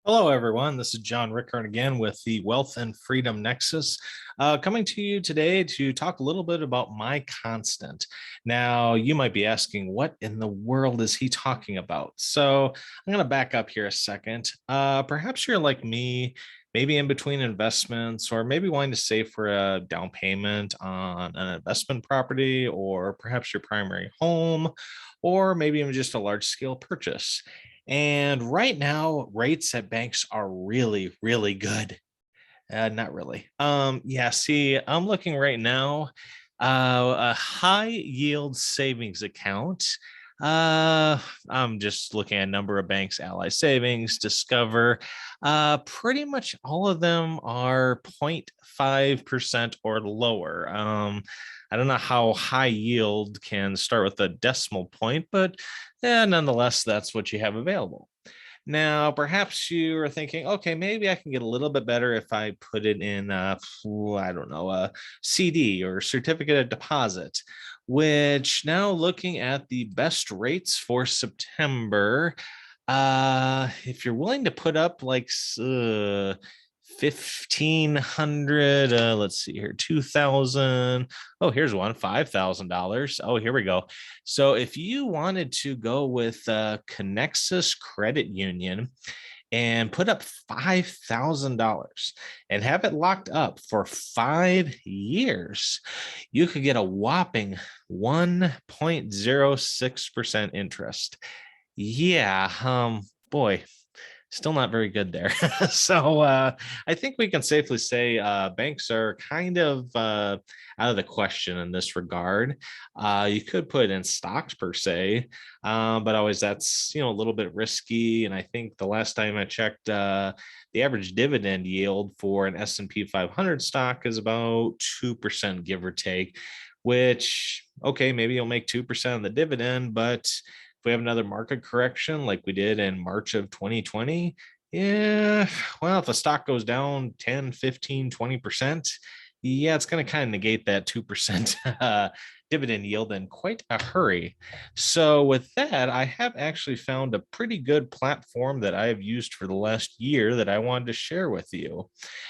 Hello, everyone. This is John Rickard again with the Wealth and Freedom Nexus, coming to you today to talk a little bit about my constant. Now, you might be asking, what in the world is he talking about? So, I'm going to back up here a second. Perhaps you're like me, maybe in between investments, or maybe wanting to save for a down payment on an investment property, or perhaps your primary home, or maybe even just a large scale purchase. And right now, rates at banks are really, really good. Not really. Yeah, see, I'm looking right now, a high yield savings account. I'm just looking at a number of banks, Ally Savings, Discover. Pretty much all of them are 0.5% or lower. I don't know how high yield can start with a decimal point, but nonetheless, that's what you have available. Now, perhaps you are thinking, okay, maybe I can get a little bit better if I put it in, I don't know, a CD or certificate of deposit, which now looking at the best rates for September, if you're willing to put up like 1,500, let's see here, 2,000. Oh, here's one, $5,000. Oh, here we go. So if you wanted to go with Connexus Credit Union and put up $5,000 and have it locked up for 5 years, you could get a whopping 1.06% interest. Yeah, boy, still not very good there. So I think we can safely say banks are kind of out of the question in this regard. You could put in stocks per se, but always that's a little bit risky. And I think the last time I checked, the average dividend yield for an S&P 500 stock is about 2%, give or take. Which, okay, maybe you'll make 2% of the dividend, but we have another market correction like we did in March of 2020, yeah, well, if the stock goes down 10, 15, 20%, yeah, it's going to kind of negate that 2% dividend yield in quite a hurry. So, with that, I have actually found a pretty good platform that I have used for the last year that I wanted to share with you.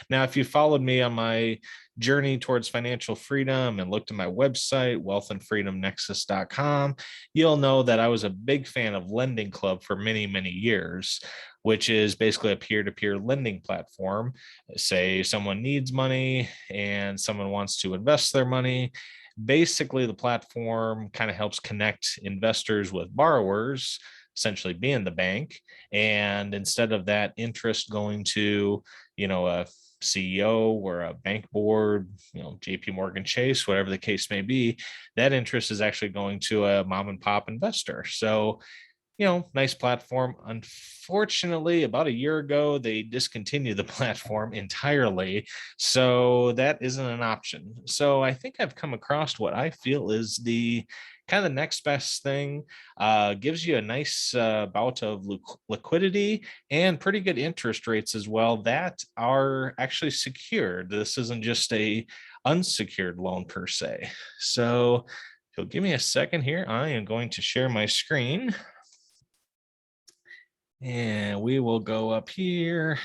Now, if you followed me on my journey towards financial freedom and looked at my website, wealthandfreedomnexus.com, you'll know that I was a big fan of Lending Club for many, many years, which is basically a peer-to-peer lending platform. Say someone needs money and someone wants to invest their money. Basically, the platform kind of helps connect investors with borrowers, essentially being the bank. And instead of that interest going to, a CEO or a bank board, JP Morgan Chase, whatever the case may be, that interest is actually going to a mom and pop investor. So, nice platform. Unfortunately, about a year ago, they discontinued the platform entirely. So that isn't an option. So I think I've come across what I feel is the kind of the next best thing. Gives you a nice bout of liquidity and pretty good interest rates as well that are actually secured. This isn't just a unsecured loan per se. So if you'll give me a second here, I am going to share my screen. And we will go up here.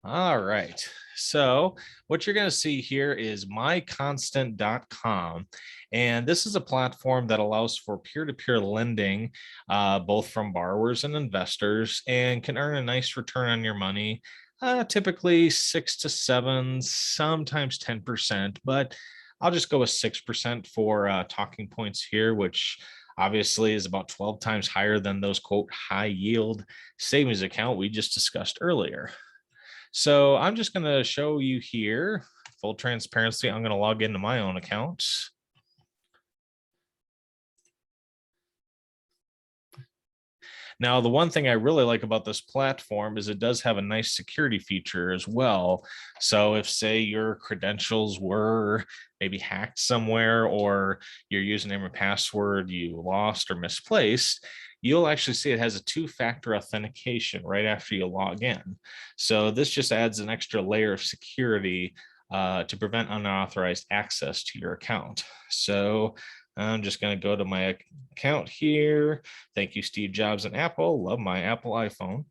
All right. So what you're going to see here is myconstant.com. And this is a platform that allows for peer-to-peer lending, both from borrowers and investors, and can earn a nice return on your money, typically 6 to 7, sometimes 10%, but I'll just go with 6% for talking points here, which obviously is about 12 times higher than those quote high yield savings account we just discussed earlier. So I'm just going to show you here, full transparency. I'm going to log into my own account. Now, the one thing I really like about this platform is it does have a nice security feature as well. So if, say, your credentials were maybe hacked somewhere or your username or password you lost or misplaced, you'll actually see it has a two-factor authentication right after you log in. So this just adds an extra layer of security to prevent unauthorized access to your account. So I'm just going to go to my account here. Thank you, Steve Jobs and Apple. Love my Apple iPhone.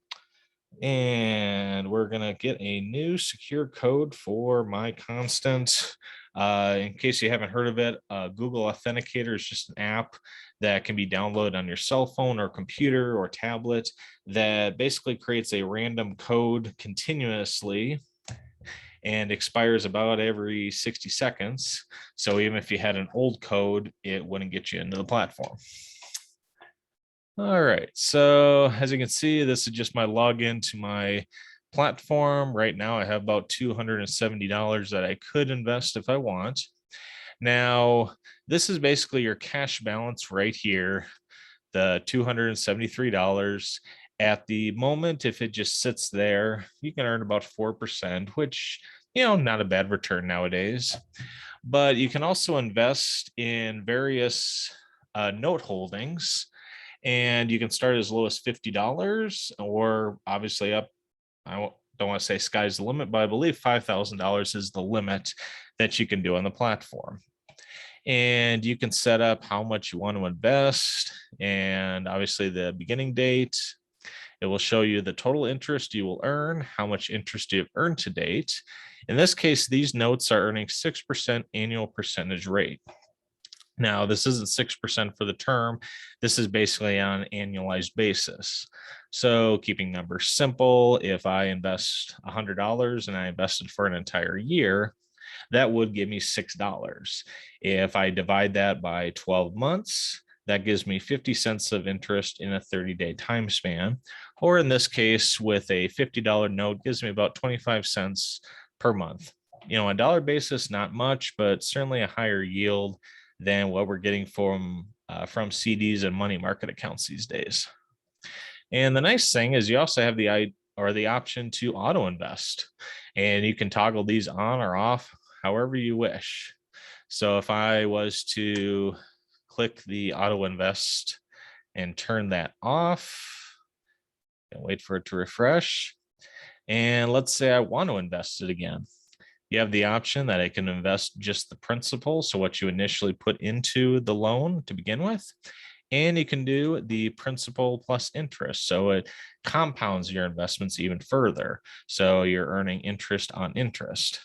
And we're going to get a new secure code for my constant. In case you haven't heard of it, Google Authenticator is just an app that can be downloaded on your cell phone or computer or tablet that basically creates a random code continuously and expires about every 60 seconds. So even if you had an old code, it wouldn't get you into the platform. All right, so as you can see, this is just my login to my platform. Right now, I have about $270 that I could invest if I want. Now, this is basically your cash balance right here, the $273. At the moment, if it just sits there, you can earn about 4%, which, not a bad return nowadays. But you can also invest in various note holdings, and you can start as low as $50 or obviously up. Don't want to say sky's the limit, but I believe $5,000 is the limit that you can do on the platform. And you can set up how much you want to invest and obviously the beginning date. It will show you the total interest you will earn, how much interest you've earned to date. In this case, these notes are earning 6% annual percentage rate. Now, this isn't 6% for the term. This is basically on an annualized basis. So keeping numbers simple, if I invest $100 and I invested for an entire year, that would give me $6. If I divide that by 12 months, that gives me 50 cents of interest in a 30-day time span. Or in this case, with a $50 note, gives me about 25 cents per month. On a dollar basis, not much, but certainly a higher yield than what we're getting from CDs and money market accounts these days. And the nice thing is you also have the option to auto invest, and you can toggle these on or off however you wish. So if I was to click the auto invest and turn that off and wait for it to refresh, and let's say I want to invest it again, you have the option that I can invest just the principal, so what you initially put into the loan to begin with, and you can do the principal plus interest. So it compounds your investments even further. So you're earning interest on interest.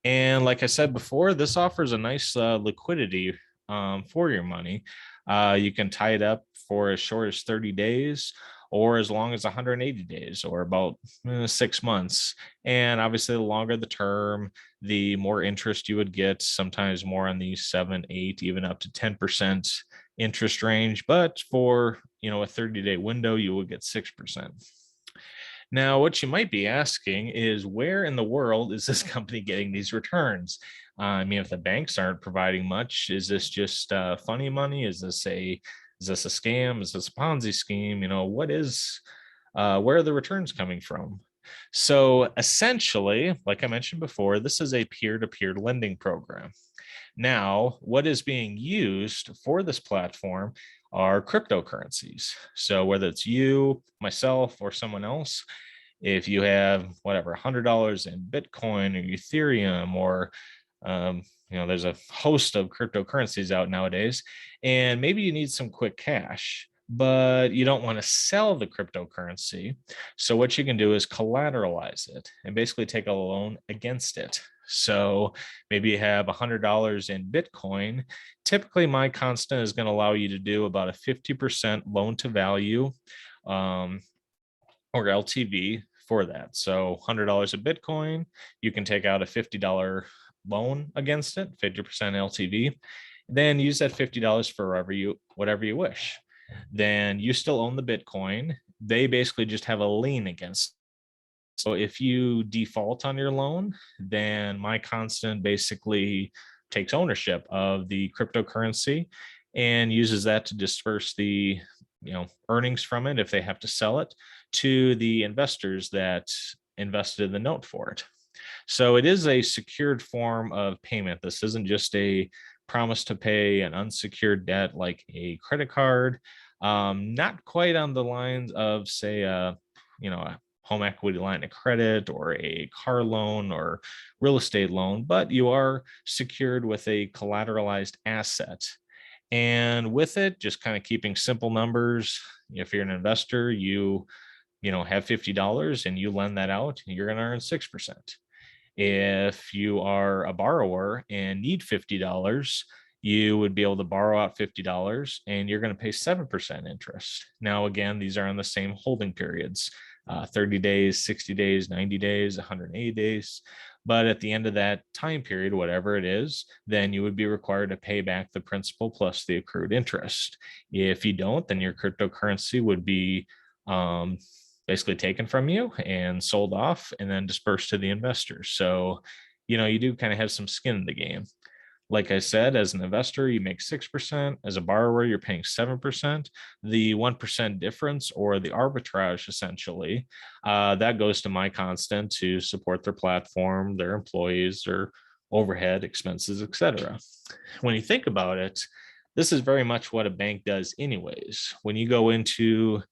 And like I said before, this offers a nice liquidity for your money. You can tie it up for as short as 30 days or as long as 180 days or about 6 months. And obviously, the longer the term, the more interest you would get, sometimes more on the 7, 8, even up to 10% interest range. But for a 30-day window, you would get 6%. Now, what you might be asking is, where in the world is this company getting these returns? I mean, if the banks aren't providing much, is this just funny money? Is this a scam? Is this a Ponzi scheme? Where are the returns coming from? So essentially, like I mentioned before, this is a peer-to-peer lending program. Now, what is being used for this platform are cryptocurrencies. So whether it's you, myself, or someone else, if you have whatever $100 in Bitcoin or Ethereum or there's a host of cryptocurrencies out nowadays, and maybe you need some quick cash, but you don't want to sell the cryptocurrency. So what you can do is collateralize it and basically take a loan against it. So maybe you have $100 in Bitcoin. Typically, my constant is going to allow you to do about a 50% loan to value or LTV for that. So $100 of Bitcoin, you can take out a $50 loan against it, 50% LTV, then use that $50 for whatever you wish. Then you still own the Bitcoin. They basically just have a lien against. So if you default on your loan, then my constant basically takes ownership of the cryptocurrency and uses that to disperse the earnings from it if they have to sell it to the investors that invested in the note for it. So it is a secured form of payment. This isn't just a promise to pay an unsecured debt like a credit card. Not quite on the lines of, say, a home equity line of credit or a car loan or real estate loan, but you are secured with a collateralized asset. And with it, just kind of keeping simple numbers. If you're an investor, you have $50 and you lend that out, you're going to earn 6%. If you are a borrower and need $50, you would be able to borrow out $50 and you're going to pay 7% interest. Now, again, these are on the same holding periods, 30 days, 60 days, 90 days, 180 days. But at the end of that time period, whatever it is, then you would be required to pay back the principal plus the accrued interest. If you don't, then your cryptocurrency would be um, basically taken from you and sold off and then dispersed to the investors. So, you do kind of have some skin in the game. Like I said, as an investor, you make 6%. As a borrower, you're paying 7%. The 1% difference, or the arbitrage, essentially, that goes to my constant to support their platform, their employees, their overhead expenses, etc. When you think about it, this is very much what a bank does anyways. When you go into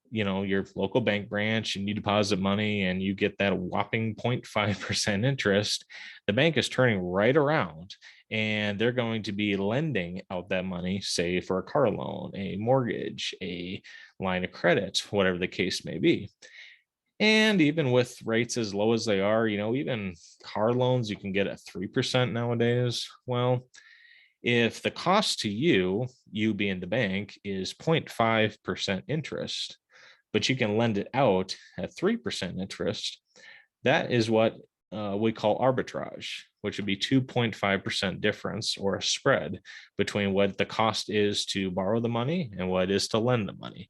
your local bank branch and you deposit money and you get that whopping 0.5% interest, the bank is turning right around and they're going to be lending out that money, say for a car loan, a mortgage, a line of credit, whatever the case may be. And even with rates as low as they are, even car loans, you can get at 3% nowadays. Well, if the cost to you being the bank, is 0.5% interest, but you can lend it out at 3% interest, that is what we call arbitrage, which would be 2.5% difference, or a spread between what the cost is to borrow the money and what it is to lend the money.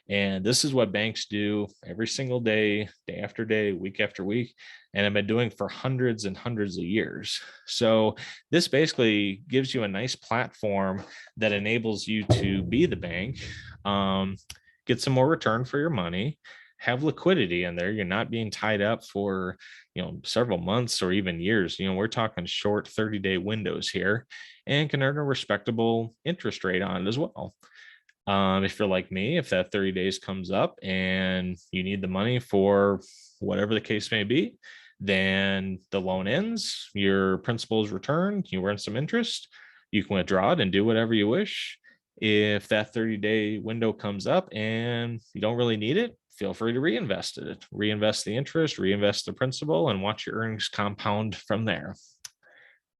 And this is what banks do every single day, day after day, week after week, and have been doing for hundreds and hundreds of years. So this basically gives you a nice platform that enables you to be the bank, get some more return for your money, have liquidity in there. You're not being tied up for, several months or even years. We're talking short 30-day windows here, and can earn a respectable interest rate on it as well. If you're like me, if that 30 days comes up and you need the money for whatever the case may be, then the loan ends, your principal is returned, you earn some interest, you can withdraw it and do whatever you wish. If that 30-day window comes up and you don't really need it, feel free to reinvest it. Reinvest the interest, reinvest the principal, and watch your earnings compound from there.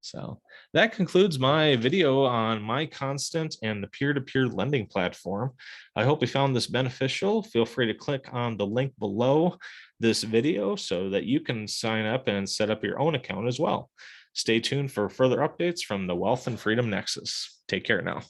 So that concludes my video on my constant and the peer-to-peer lending platform. I hope you found this beneficial. Feel free to click on the link below this video so that you can sign up and set up your own account as well. Stay tuned for further updates from the Wealth and Freedom Nexus. Take care now.